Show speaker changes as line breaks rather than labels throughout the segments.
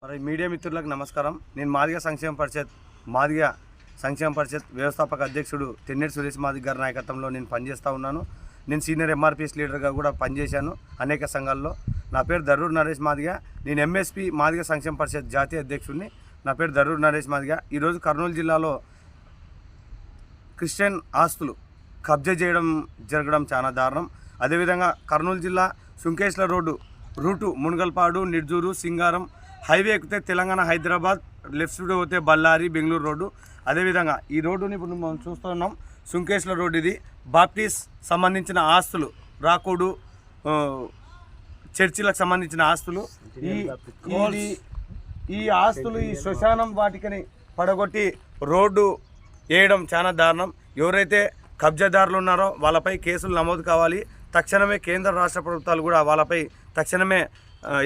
మరి మీడియా మిత్రులకు నమస్కారం. నేను మాదిగ సంక్షేమ పరిషత్ వ్యవస్థాపక అధ్యక్షుడు తెన్నేటి సురేష్ మాదిగ గారి నాయకత్వంలో నేను పనిచేస్తూ ఉన్నాను. నేను సీనియర్ ఎంఆర్పిఎస్ లీడర్గా కూడా పనిచేశాను అనేక సంఘాల్లో. నా పేరు దర్రూర్ నరేష్ మాదిగ. నేను ఎంఎస్పి మాదిగ సంక్షేమ పరిషత్ జాతీయ అధ్యక్షుడిని. నా పేరు దర్రూర్ నరేష్ మాదిగ. ఈరోజు కర్నూలు జిల్లాలో క్రిస్టియన్ ఆస్తులు కబ్జా జరగడం చాలా దారుణం. అదేవిధంగా కర్నూలు జిల్లా సుంకేశ్ల రూటు మునగల్పాడు, నిర్జూరు, సింగారం హైవే ఎక్కితే తెలంగాణ హైదరాబాద్, లెఫ్ట్ సైడ్ పోతే బళ్ళారి, బెంగళూరు రోడ్డు. అదేవిధంగా ఈ రోడ్డుని ఇప్పుడు మనం చూస్తున్నాం. సుంకేశ్ల రోడ్డు ఇది. బాప్టిస్ట్ సంబంధించిన ఆస్తులు, రాకోడు చర్చిలకు సంబంధించిన ఆస్తులు, ఈ ఆస్తులు ఈ శ్మశానం వాటికని పడగొట్టి రోడ్డు వేయడం చాలా దారుణం. ఎవరైతే కబ్జాదారులు ఉన్నారో వాళ్ళపై కేసులు నమోదు కావాలి. తక్షణమే కేంద్ర రాష్ట్ర ప్రభుత్వాలు కూడా వాళ్ళపై తక్షణమే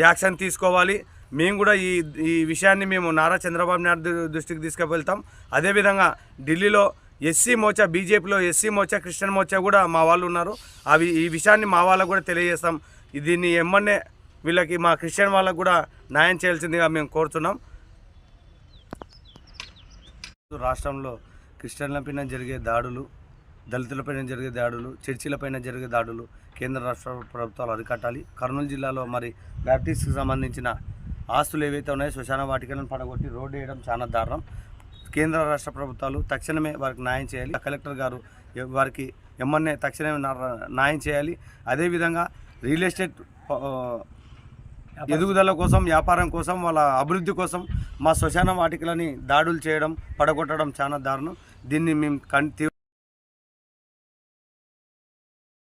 యాక్షన్ తీసుకోవాలి. మేము కూడా ఈ విషయాన్ని మేము నారా చంద్రబాబు నాయుడు దృష్టికి తీసుకువెళ్తాం. అదేవిధంగా ఢిల్లీలో ఎస్సీ మోర్చా, బీజేపీలో ఎస్సీ మోర్చా, క్రిస్టియన్ మోర్చా కూడా మా వాళ్ళు ఉన్నారు. ఈ విషయాన్ని మా వాళ్ళకు కూడా తెలియజేస్తాం. దీన్ని ఎమ్మన్నే వీళ్ళకి మా క్రిస్టియన్ వాళ్ళకు కూడా న్యాయం చేయాల్సిందిగా మేము కోరుతున్నాం. రాష్ట్రంలో క్రిస్టియన్లపైన జరిగే దాడులు, దళితులపైన జరిగే దాడులు, చర్చిలపైన జరిగే దాడులు కేంద్ర రాష్ట్ర ప్రభుత్వాలు అరికట్టాలి. కర్నూలు జిల్లాలో మరి బ్యాప్టిస్ట్కి సంబంధించిన ఆస్తులు ఏవైతే ఉన్నాయో శ్మశాన వాటికలను పడగొట్టి రోడ్డు వేయడం చాలా దారుణం. కేంద్ర రాష్ట్ర ప్రభుత్వాలు తక్షణమే వారికి న్యాయం చేయాలి. కలెక్టర్ గారు వారికి ఎమ్మన్నే తక్షణమే న్యాయం చేయాలి. అదేవిధంగా రియల్ ఎస్టేట్ ఎదుగుదల కోసం, వ్యాపారం కోసం, వాళ్ళ అభివృద్ధి కోసం మా శ్మశాన వాటికలని దాడులు చేయడం, పడగొట్టడం చాలా దారుణం. దీన్ని మేము